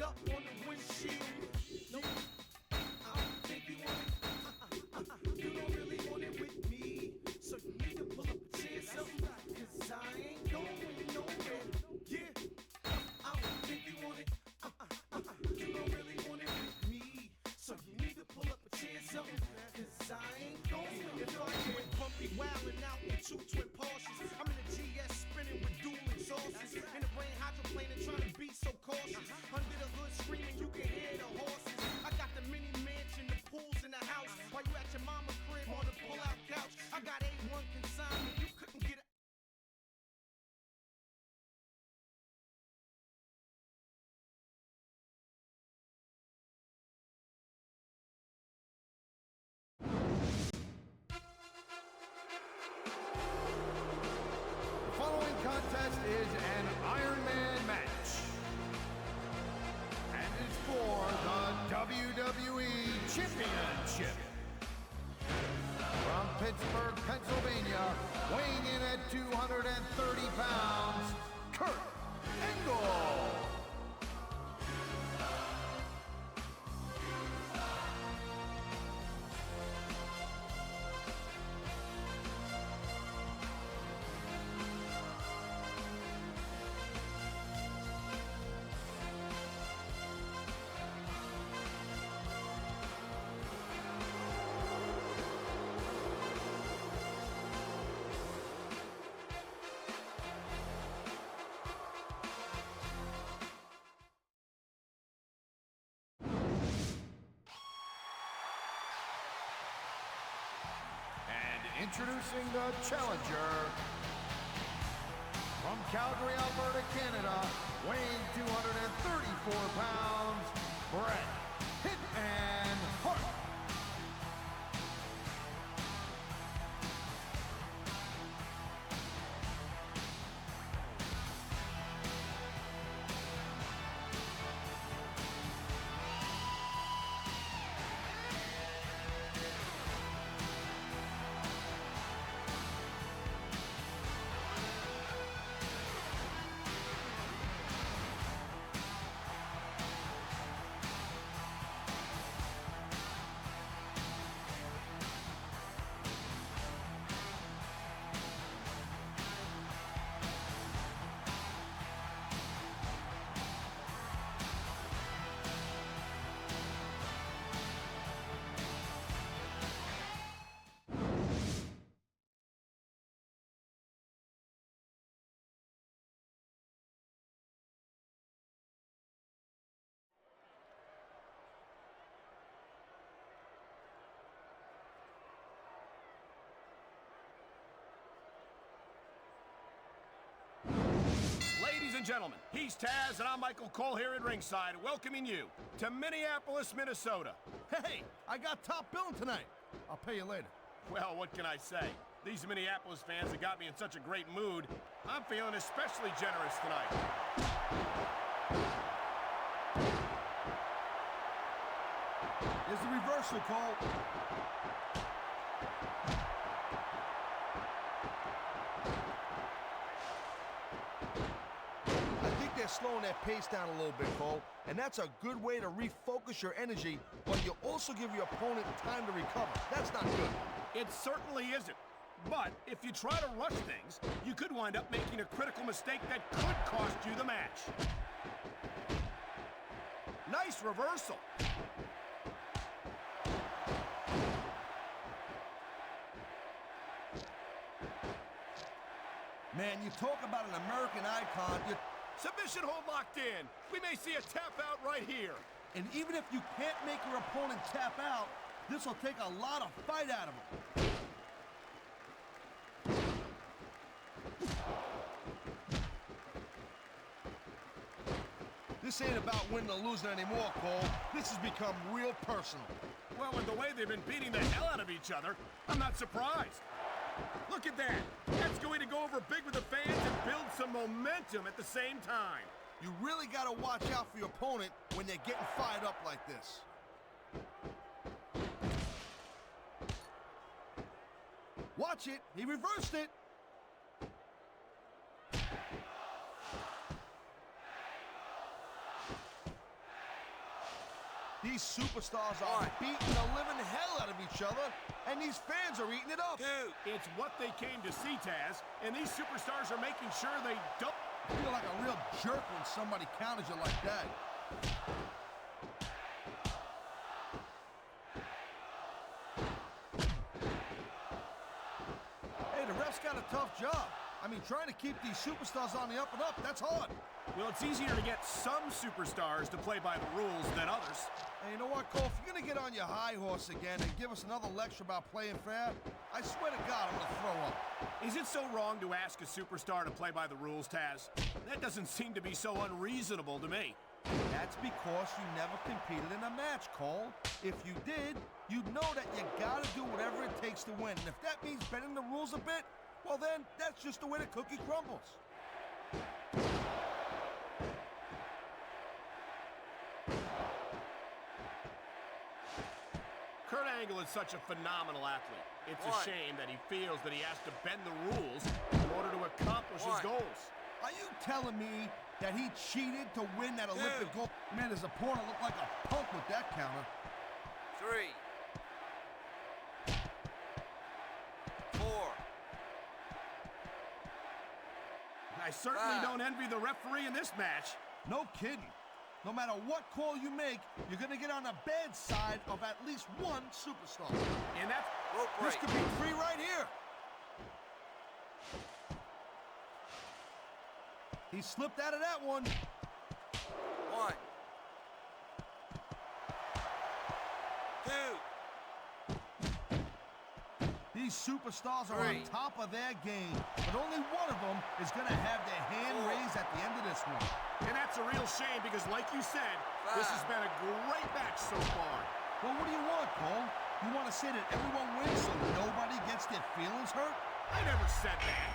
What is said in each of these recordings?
it up on the windshield. No, I don't think you want it. You don't really want it with me. So you need to pull up a chair, cause I ain't going nowhere. Yeah, I don't think you want it. You don't really want it with me. So you need to pull up a chair, cause I ain't going nowhere. With Bumpy wildin' out with two twin Porsches. I'm in a GS spinning with dual exhausts. In the rain hydroplaning trying to be so cautious. Under the hood screaming you can hear the horses. I got the mini mansion, the pools in the house. While you at your mama crib on the pull-out couch. I got A1 consignment, you couldn't get it. The following contest is an Iron Man match. And it's for the WWE Championship. From Pittsburgh, Pennsylvania, weighing in at 230 pounds, Kurt Angle. Introducing the challenger, from Calgary, Alberta, Canada, weighing 234 pounds, Bret Hitman Hart. Ladies and gentlemen, he's Taz and I'm Michael Cole here at ringside, welcoming you to Minneapolis, Minnesota. Hey, I got top billing tonight. I'll pay you later. Well, what can I say? These Minneapolis fans have got me in such a great mood. I'm feeling especially generous tonight. There's the reversal, Cole. They're slowing their pace down a little bit, Cole, and that's a good way to refocus your energy, but you also give your opponent time to recover. That's not good. It certainly isn't. But if you try to rush things, you could wind up making a critical mistake that could cost you the match. Nice reversal. Man, you talk about an American icon, Submission hold locked in. We may see a tap out right here. and even if you can't make your opponent tap out, this will take a lot of fight out of him. This ain't about winning or losing anymore, Cole. This has become real personal. Well, with the way they've been beating the hell out of each other, I'm not surprised. Look at that. That's going to go over big with the fans and build some momentum at the same time. You really got to watch out for your opponent when they're getting fired up like this. Watch it. He reversed it. These superstars are beating the living hell out of each other, and these fans are eating it up. It's what they came to see, Taz, and these superstars are making sure they don't. You feel like a real jerk when somebody counters you like that. Hey, the ref's got a tough job. I mean, trying to keep these superstars on the up and up, that's hard. Well, it's easier to get some superstars to play by the rules than others. And you know what, Cole? If you're going to get on your high horse again and give us another lecture about playing fair, I swear to God, I'm going to throw up. Is it so wrong to ask a superstar to play by the rules, Taz? That doesn't seem to be so unreasonable to me. That's because you never competed in a match, Cole. If you did, you'd know that you got to do whatever it takes to win. And if that means bending the rules a bit, well then, that's just the way the cookie crumbles. Kurt Angle is such a phenomenal athlete. It's a shame that he feels that he has to bend the rules in order to accomplish his goals. Are you telling me that he cheated to win that Olympic gold? Man, his opponent looked like a punk with that counter. 3, 4. I certainly don't envy the referee in this match. No kidding. No matter what call you make, you're going to get on the bad side of at least one superstar. And that's This could be 3 right here. He slipped out of that one. 1, 2. These superstars are on top of their game, but only one of them is going to have their hand raised at the end of this one. And that's a real shame because, like you said, this has been a great match so far. Well, what do you want, Cole? You want to say that everyone wins so nobody gets their feelings hurt? I never said that.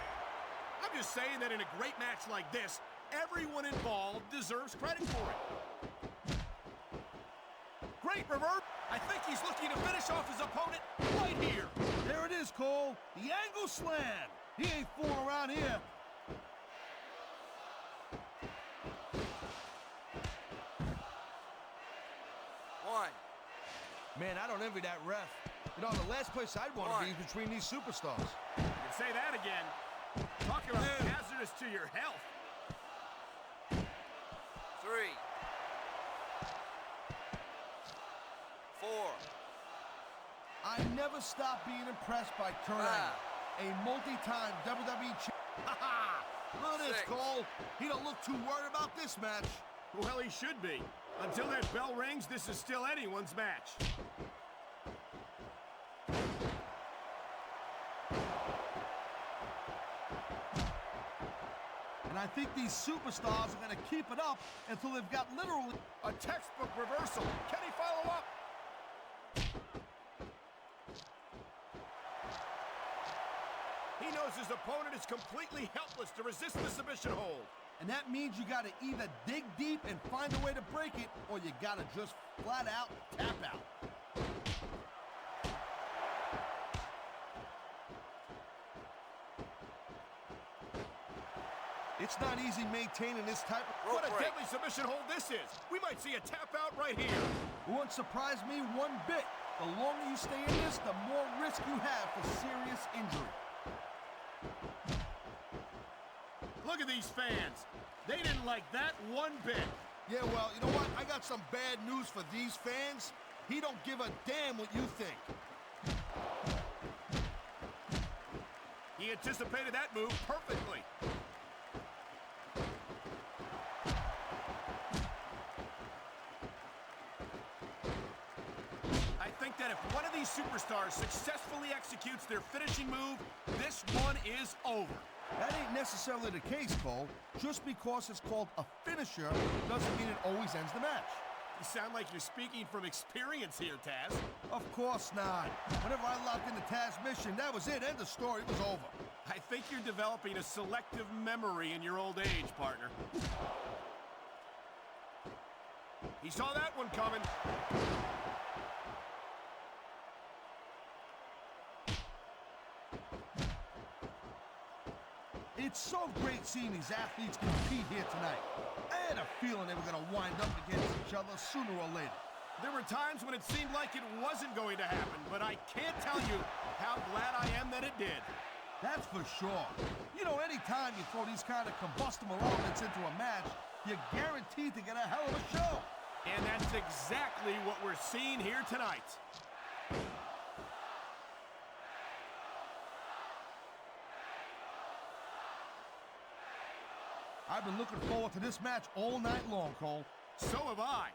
I'm just saying that in a great match like this, everyone involved deserves credit for it. Great reverse. I think he's looking to finish off his opponent right here. There it is, Cole. The angle slam. He ain't fooling around here. Man, I don't envy that ref. You know, the last place I'd want to be is between these superstars. You can say that again. Talk about hazardous to your health. 3, 4. I never stop being impressed by Kurt Angle, a multi-time WWE champion. Look at this, Cole. He don't look too worried about this match. Well, he should be. Until that bell rings, this is still anyone's match. And I think these superstars are going to keep it up until they've got literally a textbook reversal. Can he follow up? He knows his opponent is completely helpless to resist the submission hold. And that means you got to either dig deep and find a way to break it, or you got to just flat out tap out. It's not easy maintaining this type of... What a deadly submission hold this is. We might see a tap out right here. It wouldn't surprise me one bit. The longer you stay in this, the more risk you have for serious injury. Look at these fans. They didn't like that one bit. Yeah, well, you know what? I got some bad news for these fans. He don't give a damn what you think. He anticipated that move perfectly. I think that if one of these superstars successfully executes their finishing move, this one is over. That ain't necessarily the case, Cole. Just because it's called a finisher doesn't mean it always ends the match. You sound like you're speaking from experience here, Taz. Of course not. Whenever I locked into Taz's mission, that was it. End of story. It was over. I think you're developing a selective memory in your old age, partner. He saw that one coming. It's so great seeing these athletes compete here tonight. I had a feeling they were going to wind up against each other sooner or later. There were times when it seemed like it wasn't going to happen, but I can't tell you how glad I am that it did. That's for sure. You know, anytime you throw these kind of combustible elements into a match, you're guaranteed to get a hell of a show. And that's exactly what we're seeing here tonight. I've been looking forward to this match all night long, Cole. So have I.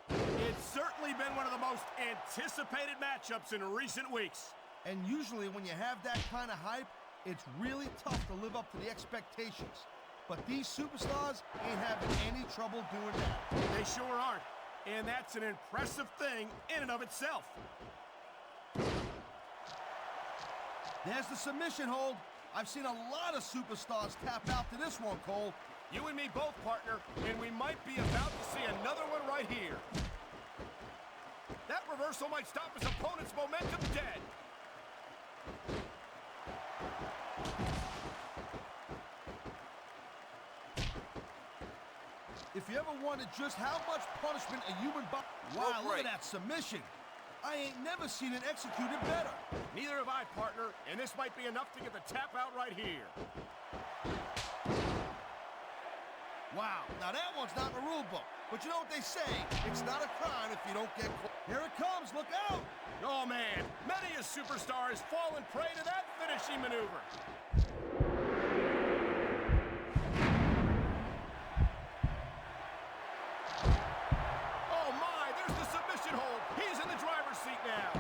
It's certainly been one of the most anticipated matchups in recent weeks. And usually when you have that kind of hype, it's really tough to live up to the expectations. But these superstars ain't having any trouble doing that. They sure aren't. And that's an impressive thing in and of itself. There's the submission hold. I've seen a lot of superstars tap out to this one, Cole. You and me both, partner, and we might be about to see another one right here. That reversal might stop his opponent's momentum dead. If you ever wondered just how much punishment a human body... Wow, look at that submission. I ain't never seen it executed better. Neither have I, partner, and this might be enough to get the tap out right here. Wow, now that one's not in the rule book. But you know what they say, it's not a crime if you don't get caught. Here it comes, look out! Oh man, many a superstar has fallen prey to that finishing maneuver. Oh my, there's the submission hold. He's in the driver's seat now.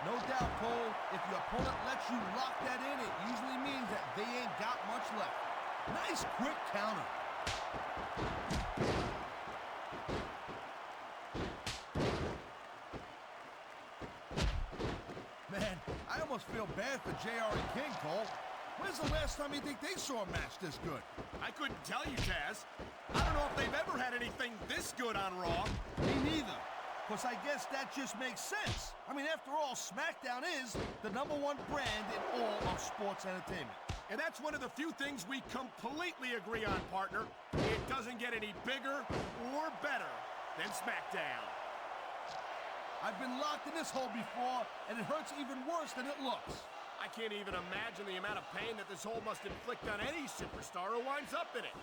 No doubt, Cole, if your opponent lets you lock that in, it usually means that they ain't got much left. Nice quick counter. Man, I almost feel bad for JR and King, Cole. When's the last time you think they saw a match this good? I couldn't tell you, Taz. I don't know if they've ever had anything this good on Raw. Me neither. Because I guess that just makes sense. I mean, after all, Smackdown is the #1 brand in all of sports entertainment. And that's one of the few things we completely agree on, partner. It doesn't get any bigger or better than Smackdown. I've been locked in this hole before, and it hurts even worse than it looks. I can't even imagine the amount of pain that this hold must inflict on any superstar who winds up in it.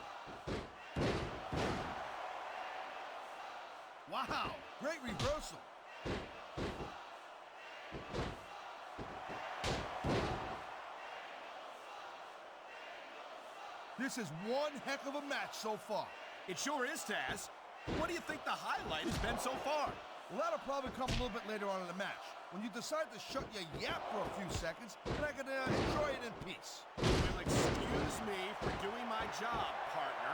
Wow, great reversal. This is one heck of a match so far. It sure is, Taz. What do you think the highlight has been so far? Well, that'll probably come a little bit later on in the match, when you decide to shut your yap for a few seconds, and I can enjoy it in peace. Well, excuse me for doing my job, partner.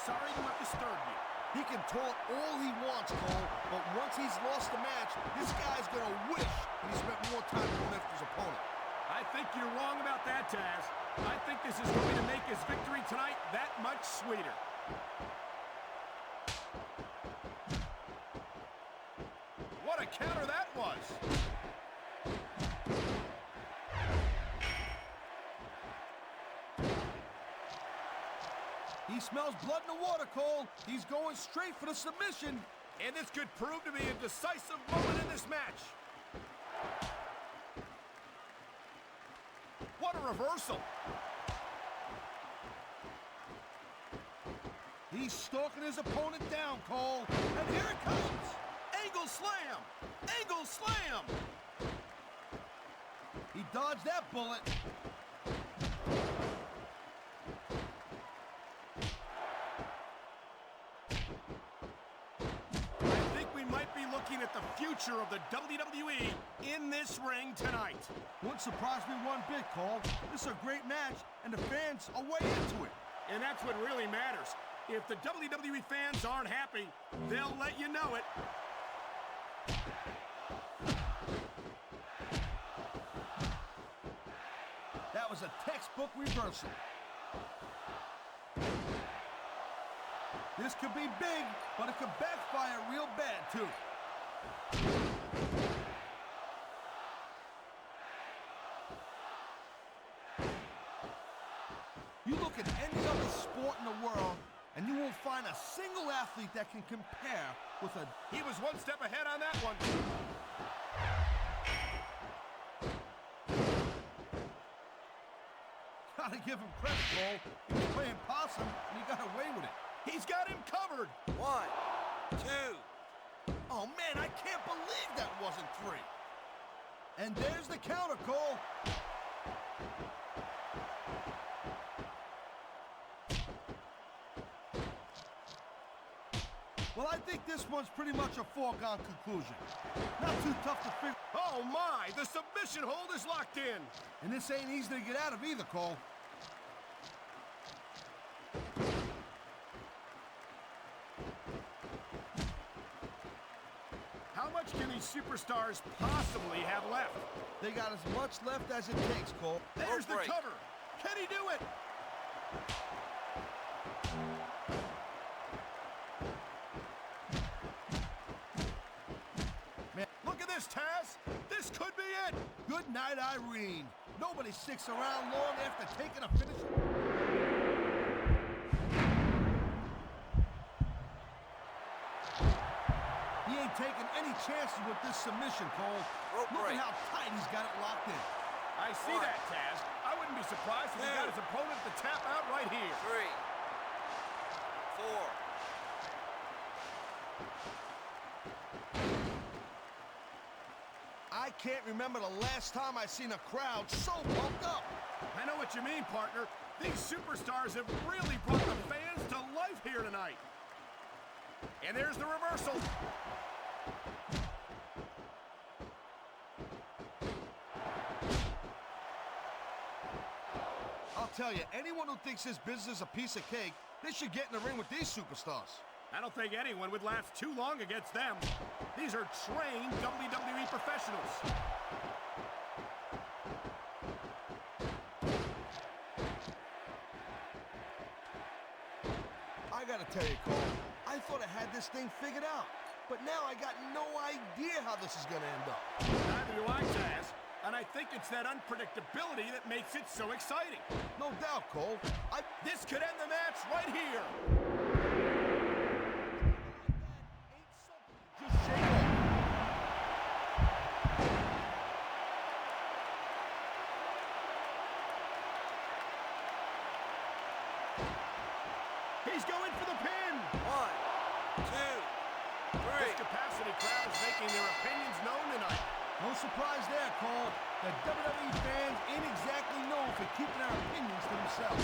Sorry to have disturbed you. He can talk all he wants, Cole, but once he's lost the match, this guy's gonna wish that he spent more time going after his opponent. I think you're wrong about that, Taz. I think this is going to make his victory tonight that much sweeter. What a counter that was! He smells blood in the water, Cole. He's going straight for the submission. And this could prove to be a decisive moment in this match. What a reversal! He's stalking his opponent down, Cole. And here it comes. Angle slam! Angle slam! He dodged that bullet. I think we might be looking at the future of the WWE in this ring tonight. Wouldn't surprise me one bit, Cole. This is a great match, and the fans are way into it. And that's what really matters. If the WWE fans aren't happy, they'll let you know it. That was a textbook reversal. This could be big, but it could backfire real bad, too. You look at any other sport in the world, And you won't find a single athlete that can compare with a... He was one step ahead on that one. Gotta give him credit, Cole. He was playing possum, and he got away with it. He's got him covered. 1, 2. Oh, man, I can't believe that wasn't 3. And there's the counter, Cole. Well, I think this one's pretty much a foregone conclusion. Not too tough to figure. Oh, my. The submission hold is locked in. And this ain't easy to get out of either, Cole. How much can these superstars possibly have left? They got as much left as it takes, Cole. There's the break. cover. Can he do it? Man, Look at this, Taz. This could be it. good night, Irene. Nobody sticks around long after taking a finish. He ain't taking any chances with this submission, Cole. Rope Look break. at how tight he's got it locked in. I see 1, that, Taz. I wouldn't be surprised if he 2. got his opponent to tap out right here. 3, 4. I can't remember the last time I seen a crowd so pumped up. I know what you mean, partner. These superstars have really brought the fans to life here tonight. And there's the reversal. I'll tell you, anyone who thinks this business is a piece of cake, they should get in the ring with these superstars. I don't think anyone would last too long against them. These are trained WWE professionals. I gotta tell you, Cole, I thought I had this thing figured out. But now I got no idea how this is gonna end up. Neither do I, Taz. And I think it's that unpredictability that makes it so exciting. No doubt, Cole. This could end the match right here. Just shake off. He's going for the pin. 1, 2, 3. This capacity crowd is making their opinions known tonight. No surprise there, Cole. The WWE fans ain't exactly known for keeping their opinions to themselves.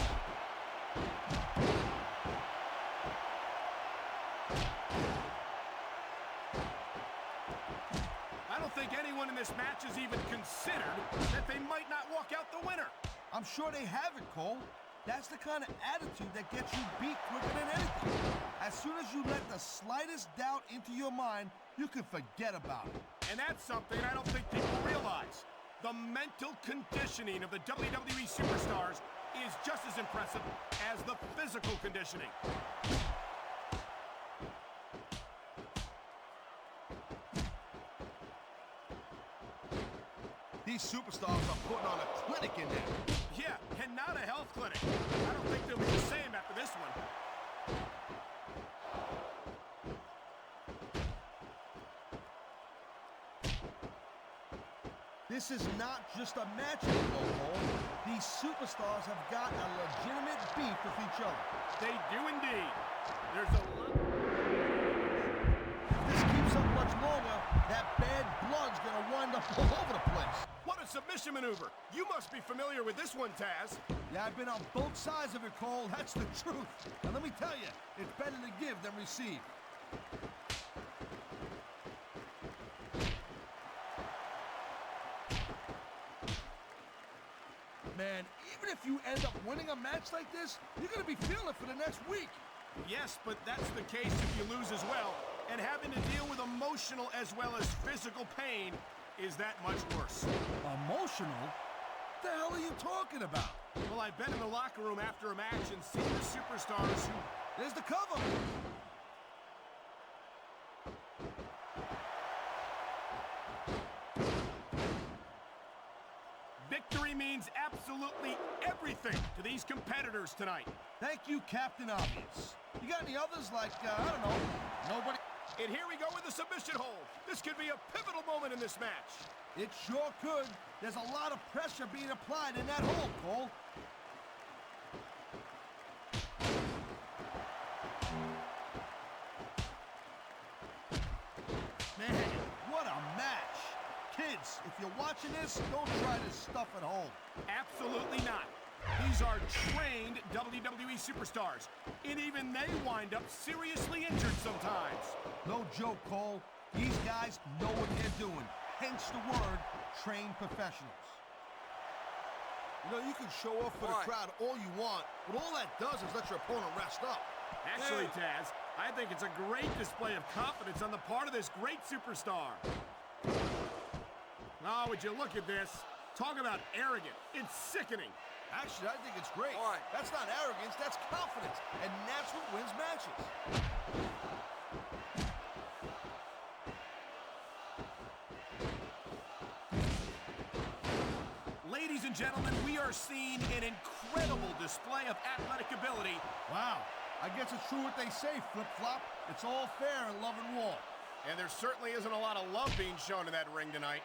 I don't think anyone in this match has even considered that they might not walk out the winner. I'm sure they have it, Cole. That's the kind of attitude that gets you beat quicker than anything. As soon as you let the slightest doubt into your mind, you can forget about it. And that's something I don't think people realize. The mental conditioning of the WWE superstars is just as impressive as the physical conditioning. These superstars are putting on a clinic in there. Yeah, and not a health clinic. I don't think they'll be the same after this one. This is not just a match anymore, Cole. These superstars have got a legitimate beef with each other. They do indeed. There's a lot. If this keeps up much longer, that bad blood's gonna wind up all over the place. What a submission maneuver. You must be familiar with this one, Taz. Yeah, I've been on both sides of it, Cole. That's the truth. And let me tell you, it's better to give than receive. Man, even if you end up winning a match like this, you're gonna be feeling it for the next week. Yes, but that's the case if you lose as well. And having to deal with emotional as well as physical pain is that much worse. Emotional? What the hell are you talking about? Well, I've been in the locker room after a match and seen the superstars who... There's the cover. Victory means absolutely everything to these competitors tonight. Thank you, Captain Obvious. You got any others like, I don't know, nobody? And here we go with the submission hold. This could be a pivotal moment in this match. It sure could. There's a lot of pressure being applied in that hold, Cole. Man, what a match. Kids, if you're watching this, don't try this stuff at home. Absolutely not. These are trained WWE superstars, and even they wind up seriously injured sometimes. No joke, Cole. These guys know what they're doing. Hence the word, trained professionals. You know, you can show off for the crowd all you want, but all that does is let your opponent rest up. Actually, Taz, I think it's a great display of confidence on the part of this great superstar. Oh, would you look at this? Talk about arrogant. It's sickening. Actually, I think it's great. That's not arrogance, that's confidence. And that's what wins matches. Ladies and gentlemen, we are seeing an incredible display of athletic ability. Wow. I guess it's true what they say, flip-flop. It's all fair in love and war. And there certainly isn't a lot of love being shown in that ring tonight.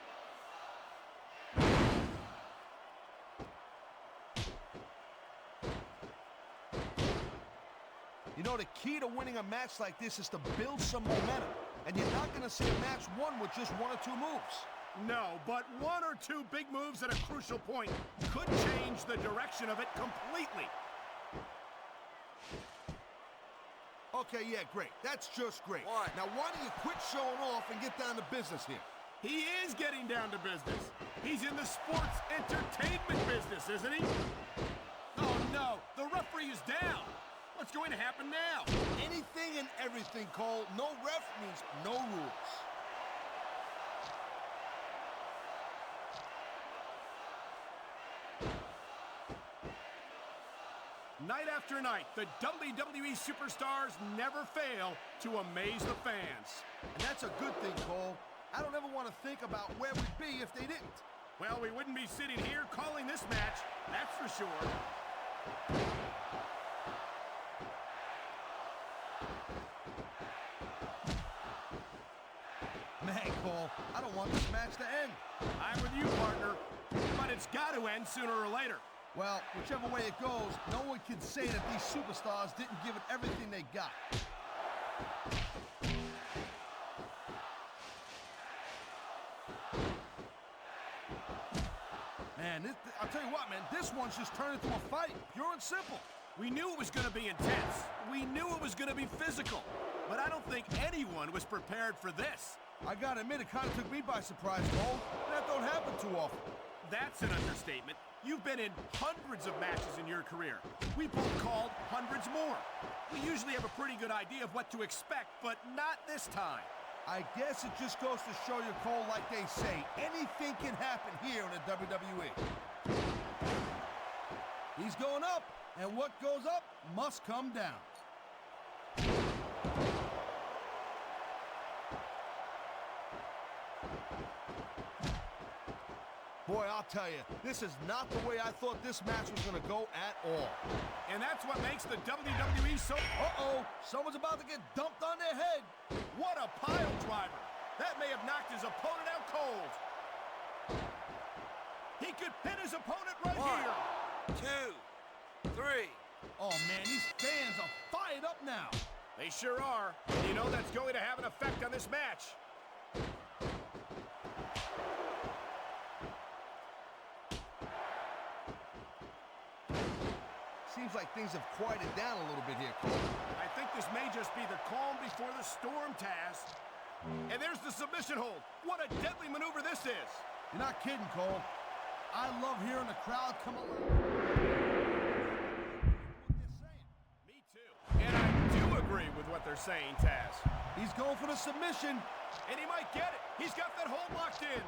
You know, the key to winning a match like this is to build some momentum. And you're not going to see a match won with just one or two moves. No, but one or two big moves at a crucial point could change the direction of it completely. Okay, yeah, great. That's just great. Now, why don't you quit showing off and get down to business here? He is getting down to business. He's in the sports entertainment business, isn't he? Oh, no. The referee is down. What's going to happen now? Anything and everything, Cole. No ref means no rules. Night after night, the WWE superstars never fail to amaze the fans. And that's a good thing, Cole. I don't ever want to think about where we'd be if they didn't. Well, we wouldn't be sitting here calling this match, that's for sure. Man, Cole, I don't want this match to end. I'm with you, partner, but it's got to end sooner or later. Well, whichever way it goes, no one can say that these superstars didn't give it everything they got. Man, I'll tell you what, man, this one's just turned into a fight, pure and simple. We knew it was going to be intense. We knew it was going to be physical. But I don't think anyone was prepared for this. I gotta admit, it kind of took me by surprise, Cole. That don't happen too often. That's an understatement. You've been in hundreds of matches in your career. We both called hundreds more. We usually have a pretty good idea of what to expect, but not this time. I guess it just goes to show you, Cole, like they say, anything can happen here in the WWE. He's going up, and what goes up must come down. Boy, I'll tell you, this is not the way I thought this match was going to go at all. And that's what makes the WWE so... Uh-oh, someone's about to get dumped on their head. What a pile driver. That may have knocked his opponent out cold. He could pin his opponent right here. 2, 3. Oh, man, these fans are fired up now. They sure are. And you know that's going to have an effect on this match. Seems like things have quieted down a little bit here, Cole. I think this may just be the calm before the storm, Taz. And there's the submission hold. What a deadly maneuver this is. You're not kidding, Cole. I love hearing the crowd come alive. Me too. And I do agree with what they're saying, Taz. He's going for the submission. And he might get it. He's got that hold locked in.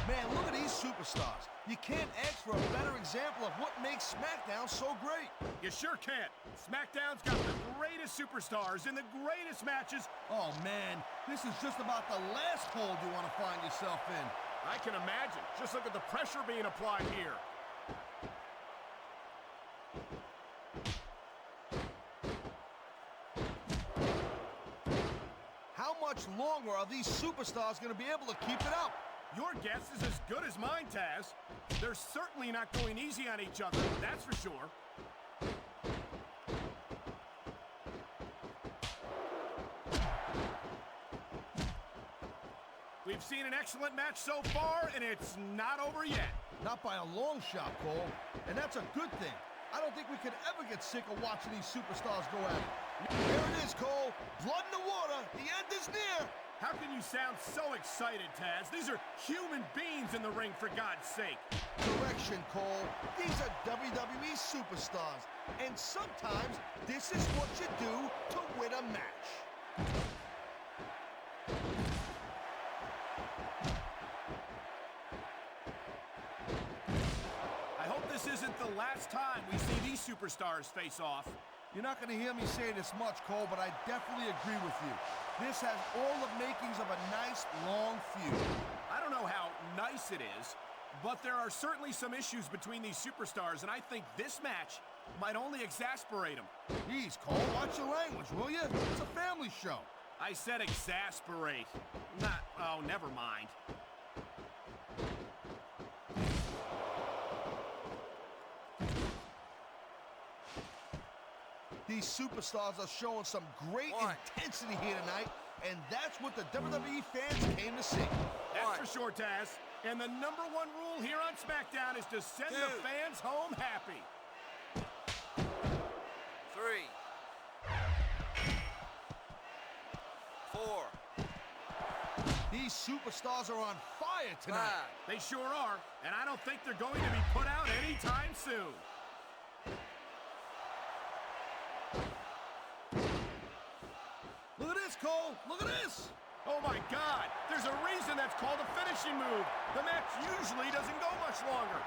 Man, look at these superstars. You can't ask for a better example of what makes Smackdown so great. You sure can't. Smackdown's got the greatest superstars in the greatest matches. Oh, man, this is just about the last hold you want to find yourself in. I can imagine. Just look at the pressure being applied here. How much longer are these superstars going to be able to keep it up? Your guess is as good as mine, Taz. They're certainly not going easy on each other, that's for sure. We've seen an excellent match so far, and it's not over yet. Not by a long shot, Cole. And that's a good thing. I don't think we could ever get sick of watching these superstars go at it. There it is, Cole. Blood in the water. The end is near. How can you sound so excited, Taz? These are human beings in the ring, for God's sake. Correction, Cole. These are WWE superstars. And sometimes this is what you do to win a match. I hope this isn't the last time we see these superstars face off. You're not going to hear me say this much, Cole, but I definitely agree with you. This has all the makings of a nice, long feud. I don't know how nice it is, but there are certainly some issues between these superstars, and I think this match might only exasperate them. Jeez, Cole, watch your language, will you? It's a family show. I said exasperate. Not, oh, never mind. These superstars are showing some great intensity here tonight, and that's what the WWE fans came to see. That's for sure, Taz. And the number one rule here on Smackdown is to send the fans home happy. 3, 4, These superstars are on fire 5. tonight. They sure are, and I don't think they're going to be put out anytime soon. Look at this, Cole. Look at this. Oh my God, there's a reason that's called a finishing move. The match usually doesn't go much longer.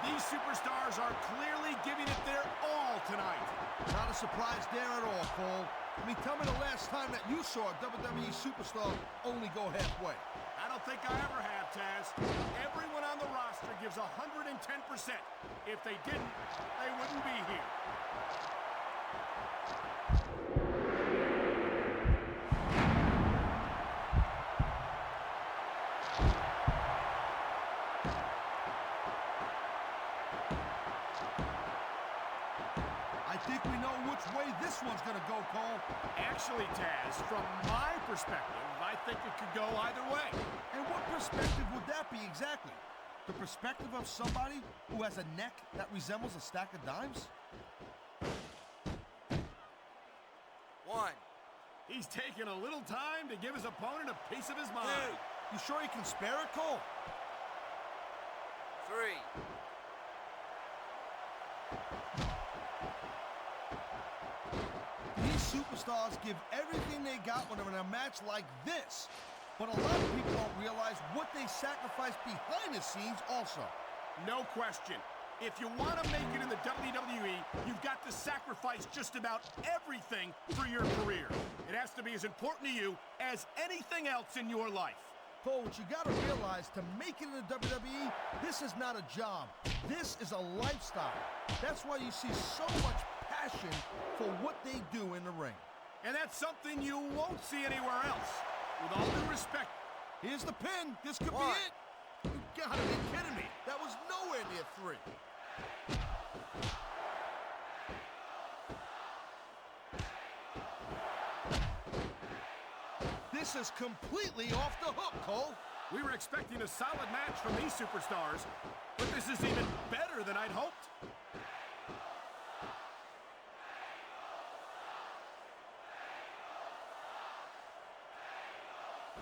These superstars are clearly giving it their all tonight. Not a surprise there at all, Cole. I mean, tell me the last time that you saw a WWE superstar only go halfway. I don't think I ever have, Taz. Everyone on the roster gives 110%. If they didn't, they wouldn't be here. I think we know which way this one's gonna go, Cole. Actually, Taz, from my perspective, I think it could go either way. And what perspective would that be exactly? The perspective of somebody who has a neck that resembles a stack of dimes? 1, He's taking a little time to give his opponent a piece of his 2, mind. You sure you can spare it, Cole? 3, These superstars give everything they got when they're in a match like this. But a lot of people don't realize what they sacrifice behind the scenes also. No question. If you want to make it in the WWE, you've got to sacrifice just about everything for your career. It has to be as important to you as anything else in your life. Cole, what you gotta realize, to make it in the WWE, this is not a job. This is a lifestyle. That's why you see so much passion for what they do in the ring. And that's something you won't see anywhere else. With all due respect, Here's the pin. This could 1. be it. You gotta be kidding me. That was nowhere near 3. This is completely off the hook, Cole. we were expecting a solid match from these superstars, but this is even better than I'd hoped.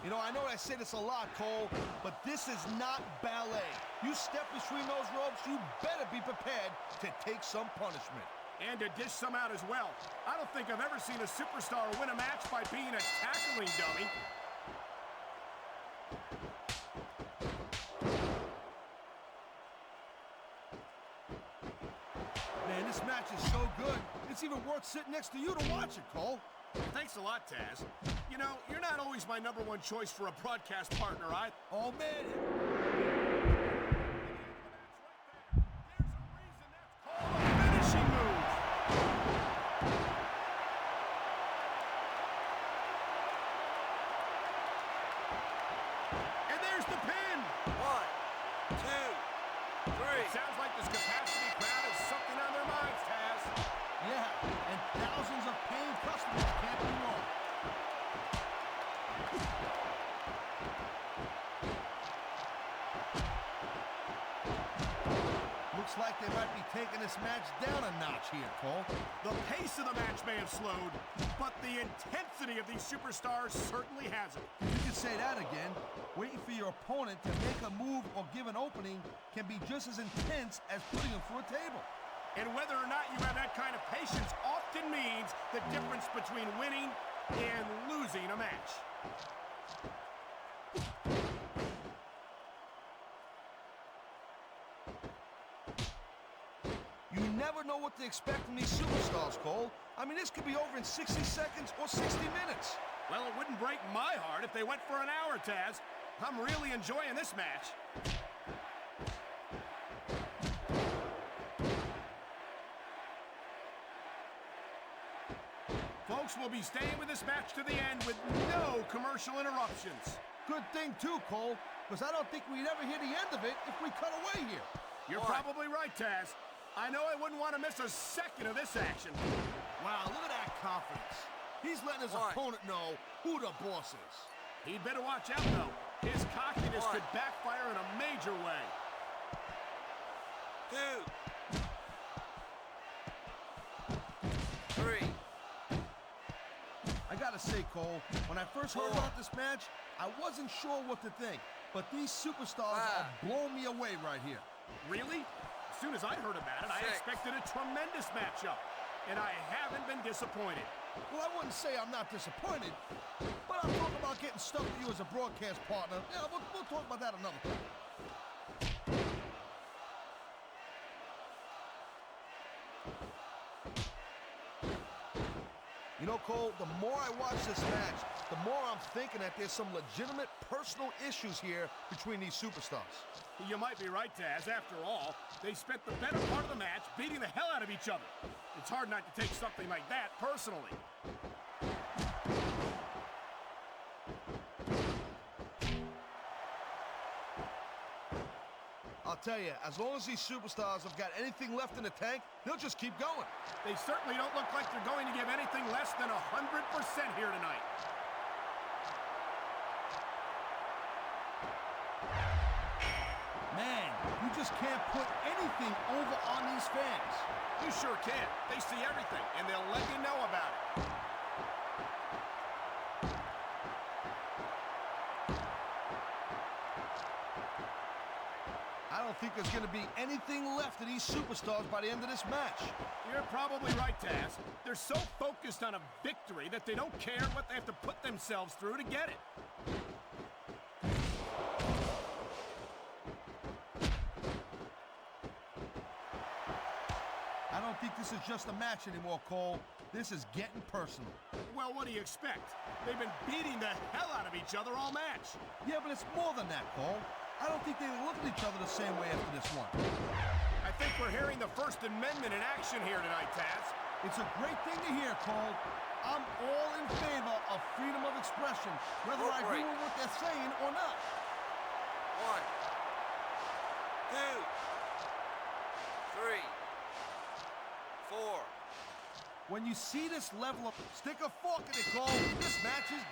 You know, I know I say this a lot, Cole, but this is not ballet. You step between those ropes, you better be prepared to take some punishment. And to dish some out as well. I don't think I've ever seen a superstar win a match by being a tackling dummy. This match is so good, it's even worth sitting next to you to watch it, Cole. Thanks a lot, Taz. You know, you're not always my #1 choice for a broadcast partner, Oh, man. Finishing move. And there's the pin. 1, 2, 3. It sounds like this capacity crowd has something on their minds, Taz. Yeah, and thousands of paying customers can't be wrong. Looks like they might be taking this match down a notch here, Cole. The pace of the match may have slowed, but the intensity of these superstars certainly hasn't. You can say that again. Waiting for your opponent to make a move or give an opening can be just as intense as putting them through a table. And whether or not you have that kind of patience often means the difference between winning and losing a match. You never know what to expect from these superstars, Cole. I mean, this could be over in 60 seconds or 60 minutes. Well, it wouldn't break my heart if they went for an hour, Taz. I'm really enjoying this match. Folks, will be staying with this match to the end with no commercial interruptions. Good thing, too, Cole, because I don't think we'd ever hear the end of it if we cut away here. You're probably right, Taz. I know I wouldn't want to miss a second of this action. Wow, look at that confidence. He's letting his opponent know who the boss is. He'd better watch out, though. His cockiness could backfire in a major way. 2, 3. I gotta say, Cole, when I first heard about this match, I wasn't sure what to think. But these superstars are blowing me away right here. Really? As soon as I heard about it, I expected a tremendous matchup. And I haven't been disappointed. Well, I wouldn't say I'm not disappointed, but I'm talking about getting stuck with you as a broadcast partner. Yeah, we'll talk about that another time. You know, Cole, the more I watch this match, the more I'm thinking that there's some legitimate personal issues here between these superstars. You might be right, Taz. After all, they spent the better part of the match beating the hell out of each other. It's hard not to take something like that personally. I'll tell you, as long as these superstars have got anything left in the tank, they'll just keep going. They certainly don't look like they're going to give anything less than 100% here tonight. Man, you just can't put anything over on these fans. You sure can. They see everything, and they'll let you know about it. I don't think there's going to be anything left of these superstars by the end of this match. You're probably right, Taz. They're so focused on a victory that they don't care what they have to put themselves through to get it. I don't think this is just a match anymore, Cole. This is getting personal. Well, what do you expect? They've been beating the hell out of each other all match. Yeah, but it's more than that, Cole. I don't think they look at each other the same way after this one. I think we're hearing the First Amendment in action here tonight, Taz. It's a great thing to hear, Cole. I'm all in favor of freedom of expression, whether I agree with what they're saying or not. 1, 2, 3, 4. When you see this level of... Stick a fork in it, Cole. This match is...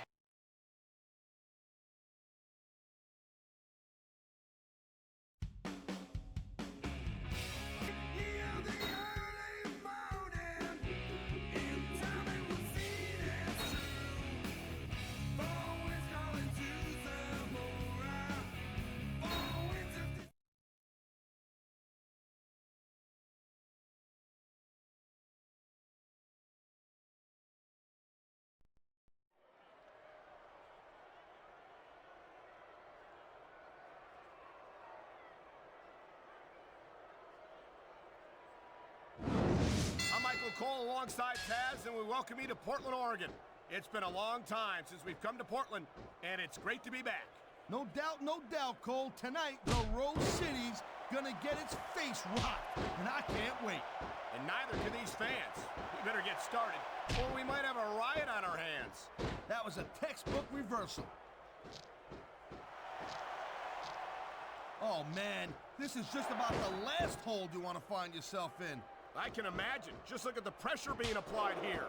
Michael Cole alongside Taz, and we welcome you to Portland, Oregon. It's been a long time since we've come to Portland, and it's great to be back. No doubt, Cole. Tonight, the Rose City's gonna get its face rocked, and I can't wait. And neither can these fans. We better get started, or we might have a riot on our hands. That was a textbook reversal. Oh, man, this is just about the last hold you want to find yourself in. I can imagine. Just look at the pressure being applied here.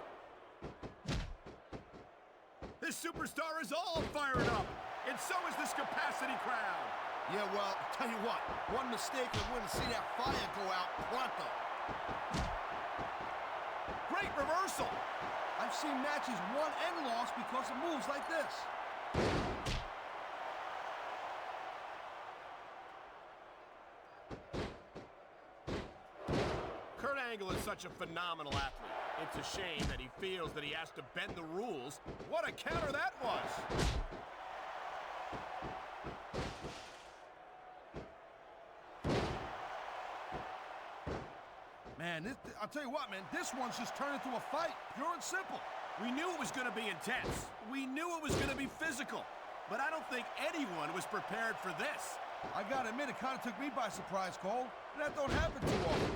This superstar is all fired up, and so is this capacity crowd. Yeah, well, tell you what, one mistake and we're gonna see that fire go out pronto. Great reversal. I've seen matches won and lost because of moves like this. Kurt Angle is such a phenomenal athlete. It's a shame that he feels that he has to bend the rules. What a counter that was! Man, I'll tell you what, man, this one's just turned into a fight, pure and simple. We knew it was going to be intense. We knew it was going to be physical. But I don't think anyone was prepared for this. I gotta admit, it kind of took me by surprise, Cole. That don't happen too often.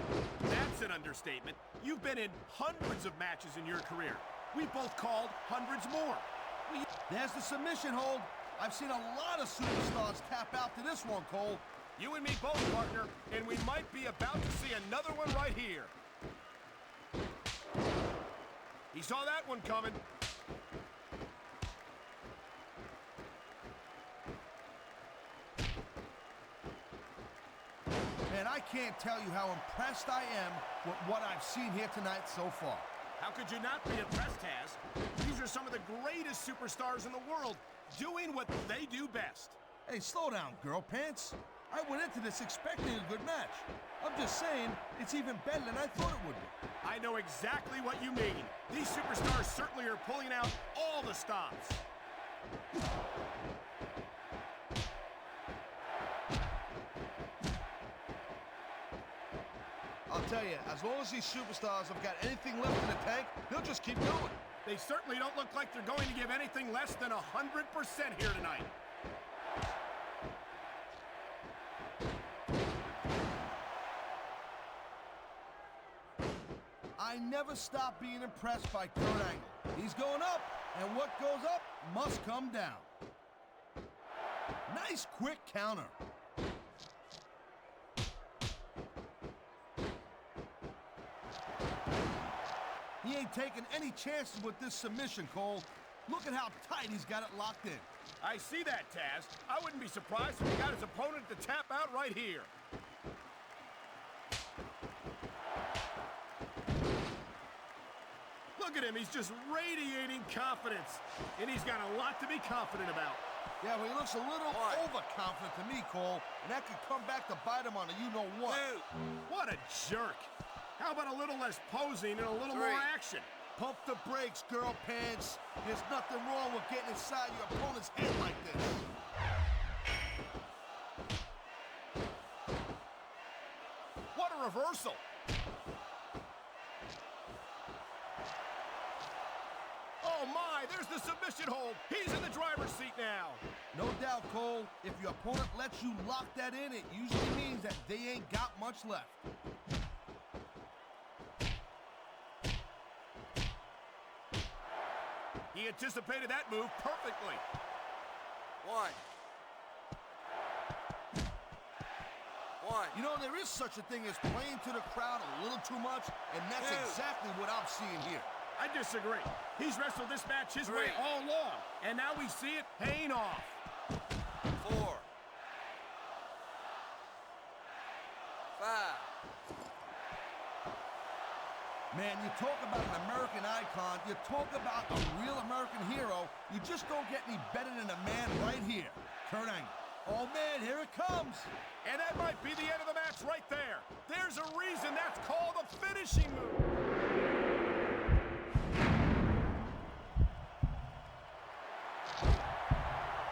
That's an understatement. You've been in hundreds of matches in your career. We both called hundreds more. There's the submission hold. I've seen a lot of superstars tap out to this one, Cole. You and me both, partner, and we might be about to see another one right here. He saw that one coming. And I can't tell you how impressed I am with what I've seen here tonight so far. How could you not be impressed, Taz? These are some of the greatest superstars in the world doing what they do best. Hey, slow down, girl pants. I went into this expecting a good match. I'm just saying, it's even better than I thought it would be. I know exactly what you mean. These superstars certainly are pulling out all the stops. I'll tell you, as long as these superstars have got anything left in the tank, they'll just keep going. They certainly don't look like they're going to give anything less than 100% here tonight. I never stop being impressed by Kurt Angle. He's going up, and what goes up must come down. Nice quick counter. He ain't taking any chances with this submission, Cole. Look at how tight he's got it locked in. I see that, Taz. I wouldn't be surprised if he got his opponent to tap out right here. Look at him, he's just radiating confidence. And he's got a lot to be confident about. Yeah, well, he looks a little overconfident to me, Cole. And that could come back to bite him on a you-know-what. What a jerk. How about a little less posing and a little more action? Pump the brakes, girl pants. There's nothing wrong with getting inside your opponent's head like this. What a reversal. Oh my, there's the submission hold. He's in the driver's seat now. No doubt, Cole. If your opponent lets you lock that in, it usually means that they ain't got much left. He anticipated that move perfectly. One. You know, there is such a thing as playing to the crowd a little too much, and that's exactly what I'm seeing here. I disagree. He's wrestled this match his way all along, and now we see it paying off. 4. 5. Man, you talk about an American icon, you talk about a real American hero, you just don't get any better than a man right here, Kurt Angle. Oh man, here it comes. And that might be the end of the match right there. There's a reason that's called a finishing move.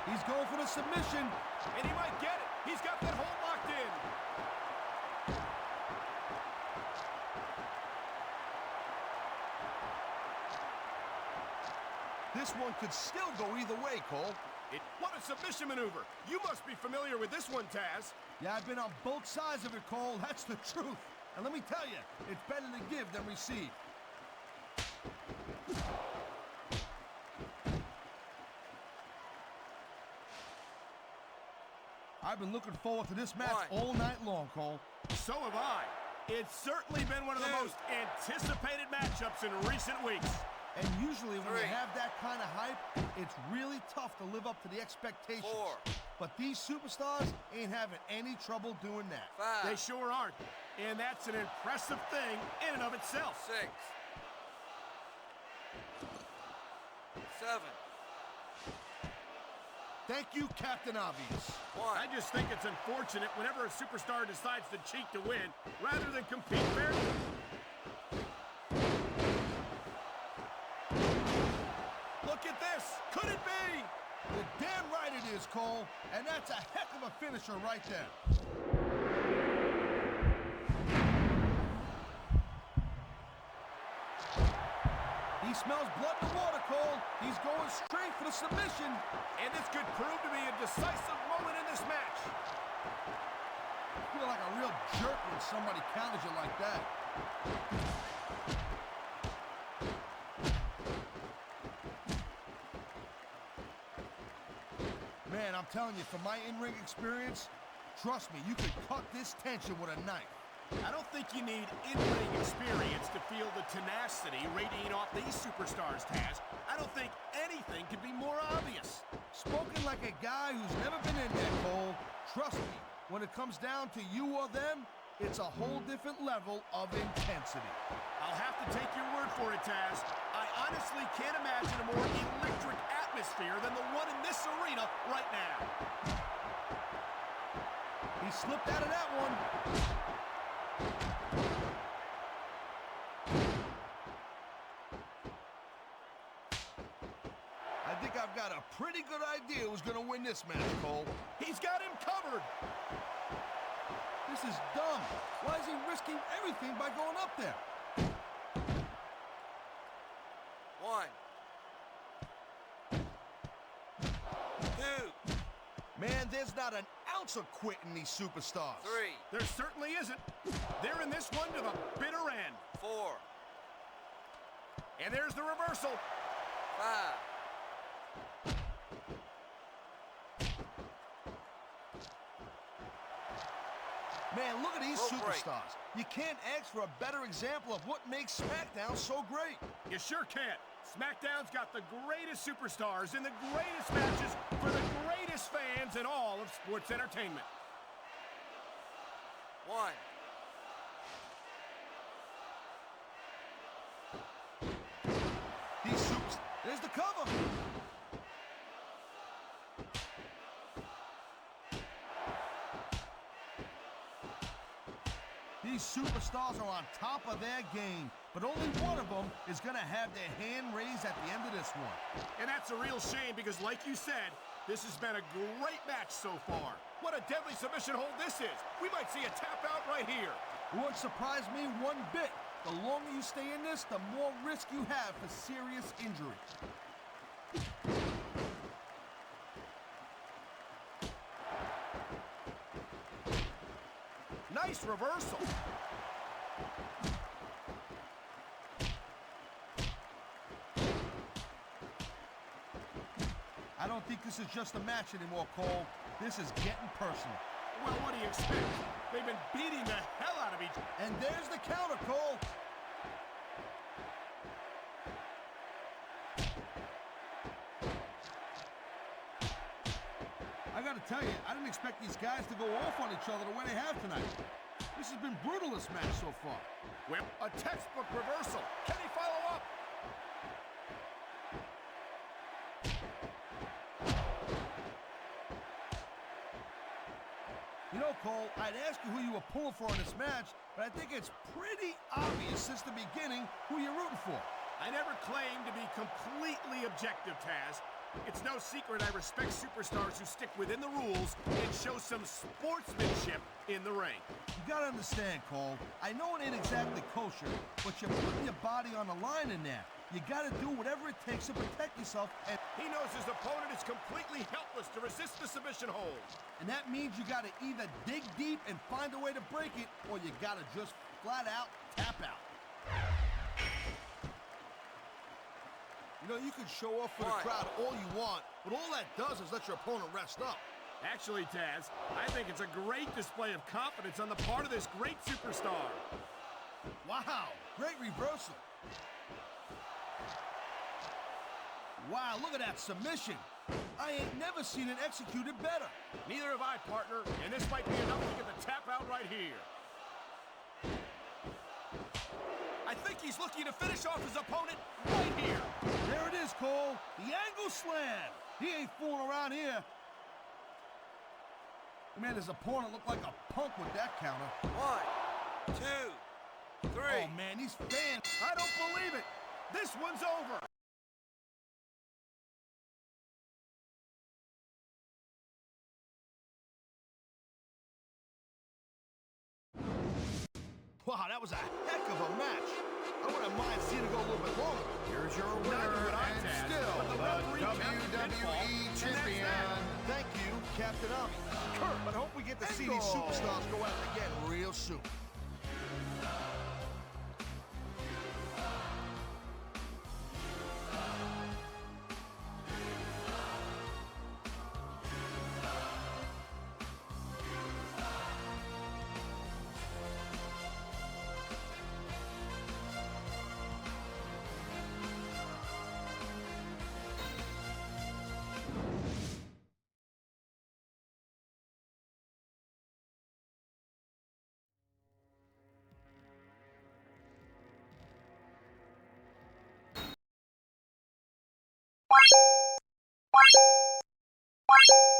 He's going for the submission. And he might get it. He's got that hold locked in. 1, This one could still go either way, Cole. What a submission maneuver. You must be familiar with this one, Taz. Yeah, I've been on both sides of it, Cole. That's the truth. And let me tell you, it's better to give than receive. I've been looking forward to this match all night long, Cole. So have I. It's certainly been one of the most anticipated matchups in recent weeks. And usually when you have that kind of hype, it's really tough to live up to the expectations. 4. But these superstars ain't having any trouble doing that. 5. They sure aren't. And that's an impressive thing in and of itself. 6. 7. Thank you, Captain Obvious. 1. I just think it's unfortunate whenever a superstar decides to cheat to win rather than compete fairly. Look at this. Could it be? You're damn right it is, Cole. And that's a heck of a finisher right there. He smells blood in the water, Cole. He's going straight for the submission. And this could prove to be a decisive moment in this match. I feel like a real jerk when somebody counters you like that. Man, I'm telling you, from my in-ring experience, trust me, you could cut this tension with a knife. I don't think you need in-ring experience to feel the tenacity radiating off these superstars, Taz. I don't think anything could be more obvious. Spoken like a guy who's never been in there, Cole. Trust me, when it comes down to you or them, it's a whole different level of intensity. I'll have to take your word for it, Taz. I honestly can't imagine a more electric atmosphere than the one in this arena right now. He slipped out of that one. I think I've got a pretty good idea who's going to win this match, Cole. He's got him covered. This is dumb. Why is he risking everything by going up there? 1. 2. Man, there's not an ounce of quitting these superstars. 3. There certainly isn't. They're in this one to the bitter end. 4. And there's the reversal. 5. Man, look at these Rope break. superstars. You can't ask for a better example of what makes SmackDown so great. You sure can't. SmackDown's got the greatest superstars in the greatest matches for the greatest fans in all of sports entertainment. 1. These supers... There's the cover. These superstars are on top of their game, but only one of them is going to have their hand raised at the end of this one. And that's a real shame because, like you said, this has been a great match so far. What a deadly submission hold this is. We might see a tap out right here. It won't surprise me one bit. The longer you stay in this, the more risk you have for serious injury. Nice reversal. I don't think this is just a match anymore, Cole. This is getting personal. Well, what do you expect? They've been beating the hell out of each other. And there's the counter, Cole. I gotta tell you, I didn't expect these guys to go off on each other the way they have tonight. This has been brutal, this match so far. Well, a textbook reversal. Can he follow up? You know, Cole, I'd ask you who you were pulling for in this match, but I think it's pretty obvious since the beginning who you're rooting for. I never claimed to be completely objective, Taz. It's no secret I respect superstars who stick within the rules and show some sportsmanship in the ring. You gotta understand, Cole, I know it ain't exactly kosher, but you're putting your body on the line in there. You got to do whatever it takes to protect yourself, and He knows his opponent is completely helpless to resist the submission hold. that means you got to either dig deep and find a way to break it, or you got to just flat out tap out. You know, you can show off for the crowd all you want, but all that does is let your opponent rest up. Actually, Taz, I think it's a great display of confidence on the part of this great superstar. Wow, great reversal. Wow, look at that submission. I ain't never seen it executed better. Neither have I, partner, and this might be enough to get the tap out right here. I think he's looking to finish off his opponent right here. There it is, Cole. The angle slam. He ain't fooling around here. Man, his opponent looked like a punk with that counter. 1, 2, 3. Oh, man, these fans. I don't believe it. This one's over. Wow, that was a heck of a match. I wouldn't mind seeing it go a little bit longer. Here's your Neither winner would I, and Taz, still but the the referee counted WWE pinfall, and that's champion. that. Thank you, Captain Ami. Kurt, but I hope we get to see these superstars go at it again real soon. What?